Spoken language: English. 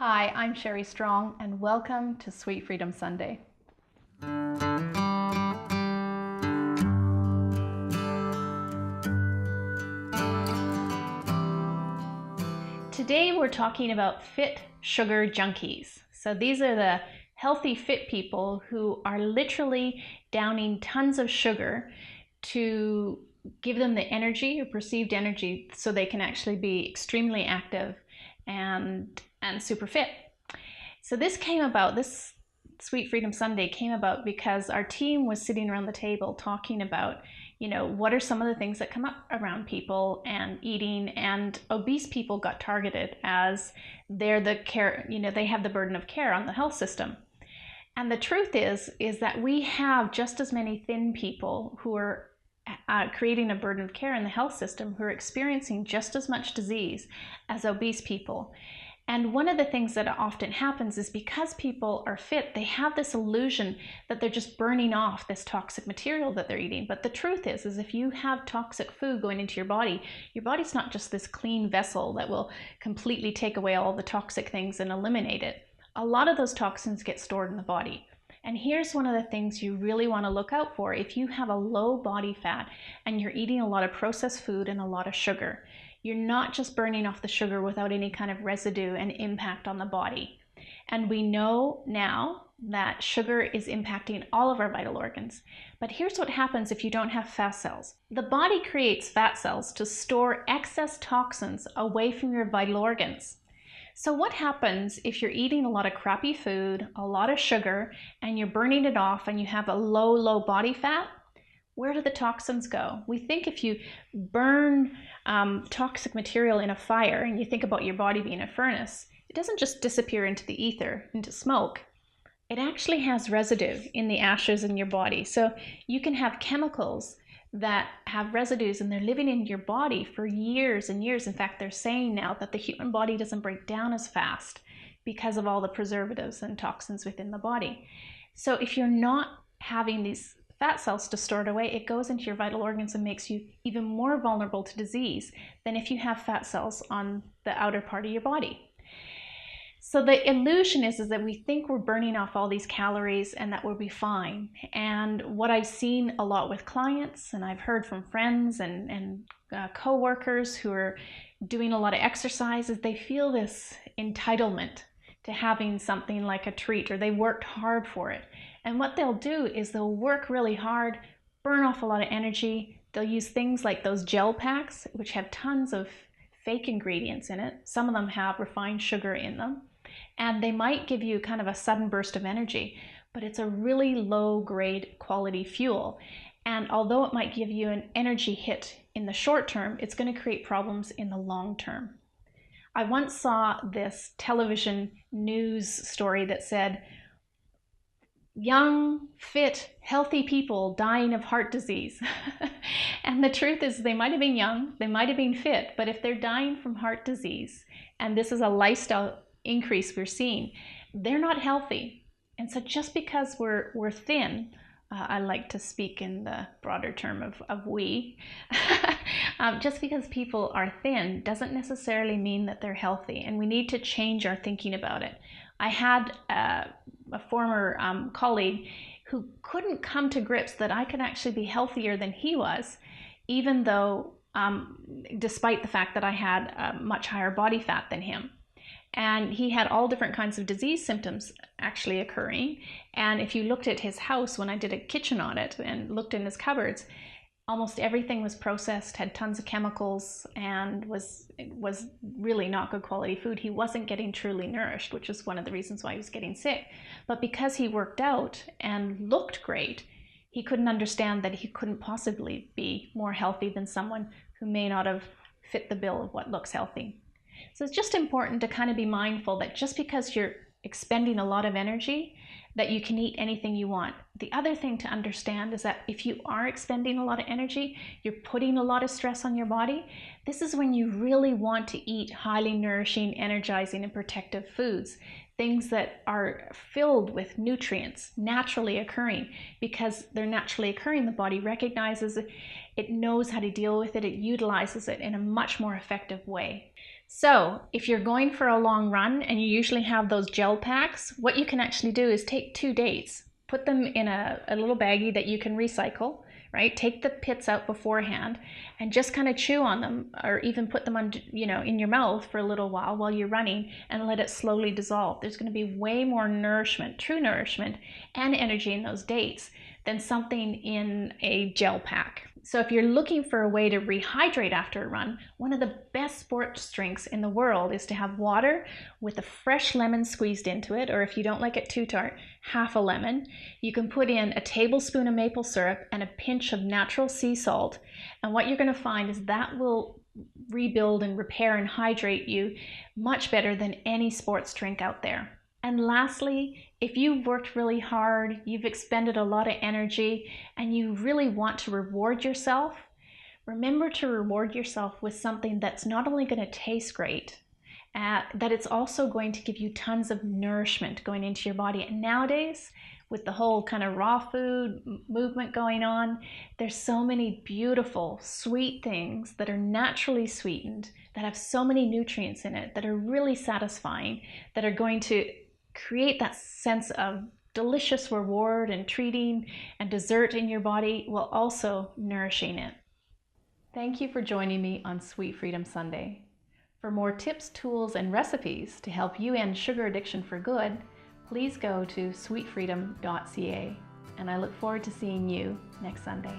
Hi, I'm Sherry Strong, and welcome to Sweet Freedom Sunday. Today we're talking about fit sugar junkies. So these are the healthy, fit people who are literally downing tons of sugar to give them the energy or perceived energy so they can actually be extremely active and super fit. So this Sweet Freedom Sunday came about because our team was sitting around the table talking about, what are some of the things that come up around people and eating, and obese people got targeted as they're the care, they have the burden of care on the health system. And the truth is that we have just as many thin people who are creating a burden of care in the health system who are experiencing just as much disease as obese people. And one of the things that often happens is because people are fit, they have this illusion that they're just burning off this toxic material that they're eating. But the truth is if you have toxic food going into your body's not just this clean vessel that will completely take away all the toxic things and eliminate it. A lot of those toxins get stored in the body. And here's one of the things you really want to look out for if you have a low body fat and you're eating a lot of processed food and a lot of sugar. You're not just burning off the sugar without any kind of residue and impact on the body. And we know now that sugar is impacting all of our vital organs. But here's what happens if you don't have fat cells. The body creates fat cells to store excess toxins away from your vital organs. So what happens if you're eating a lot of crappy food, a lot of sugar, and you're burning it off and you have a low body fat? Where do the toxins go? We think if you burn toxic material in a fire and you think about your body being a furnace, it doesn't just disappear into the ether, into smoke. It actually has residue in the ashes in your body. So you can have chemicals that have residues and they're living in your body for years and years. In fact, they're saying now that the human body doesn't break down as fast because of all the preservatives and toxins within the body. So if you're not having these fat cells to store it away, it goes into your vital organs and makes you even more vulnerable to disease than if you have fat cells on the outer part of your body. So the illusion is that we think we're burning off all these calories and that we'll be fine. And what I've seen a lot with clients, and I've heard from friends and co-workers who are doing a lot of exercise, is they feel this entitlement to having something like a treat, or they worked hard for it. And what they'll do is they'll work really hard, burn off a lot of energy. They'll use things like those gel packs, which have tons of fake ingredients in it. Some of them have refined sugar in them. And they might give you kind of a sudden burst of energy, but it's a really low grade quality fuel. And although it might give you an energy hit in the short term, it's going to create problems in the long term. I once saw this television news story that said, young, fit, healthy people dying of heart disease. And the truth is they might have been young, they might have been fit, but if they're dying from heart disease, and this is a lifestyle increase we're seeing, they're not healthy. And so just because we're thin, I like to speak in the broader term of we, just because people are thin doesn't necessarily mean that they're healthy, and we need to change our thinking about it. I had a former colleague who couldn't come to grips that I could actually be healthier than he was, even though, despite the fact that I had a much higher body fat than him. And he had all different kinds of disease symptoms actually occurring. And if you looked at his house, when I did a kitchen audit and looked in his cupboards, almost everything was processed, had tons of chemicals, and was really not good quality food. He wasn't getting truly nourished, which is one of the reasons why he was getting sick. But because he worked out and looked great, he couldn't understand that he couldn't possibly be more healthy than someone who may not have fit the bill of what looks healthy. So it's just important to kind of be mindful that just because you're expending a lot of energy, that you can eat anything you want. The other thing to understand is that if you are expending a lot of energy, you're putting a lot of stress on your body, this is when you really want to eat highly nourishing, energizing, and protective foods. Things that are filled with nutrients, naturally occurring. Because they're naturally occurring, the body recognizes it, it knows how to deal with it, it utilizes it in a much more effective way. So if you're going for a long run and you usually have those gel packs, what you can actually do is take 2 dates, put them in a little baggie that you can recycle, right? Take the pits out beforehand and just kind of chew on them, or even put them on, in your mouth for a little while you're running, and let it slowly dissolve. There's going to be way more nourishment, true nourishment and energy in those dates than something in a gel pack. So if you're looking for a way to rehydrate after a run, one of the best sports drinks in the world is to have water with a fresh lemon squeezed into it, or if you don't like it too tart, half a lemon. You can put in a tablespoon of maple syrup and a pinch of natural sea salt. And what you're going to find is that will rebuild and repair and hydrate you much better than any sports drink out there. And lastly, if you've worked really hard, you've expended a lot of energy, and you really want to reward yourself, remember to reward yourself with something that's not only going to taste great, that it's also going to give you tons of nourishment going into your body. And nowadays, with the whole kind of raw food movement going on, there's so many beautiful, sweet things that are naturally sweetened, that have so many nutrients in it, that are really satisfying, that are going to create that sense of delicious reward and treating and dessert in your body, while also nourishing it. Thank you for joining me on Sweet Freedom Sunday. For more tips, tools, and recipes to help you end sugar addiction for good, please go to sweetfreedom.ca, and I look forward to seeing you next Sunday.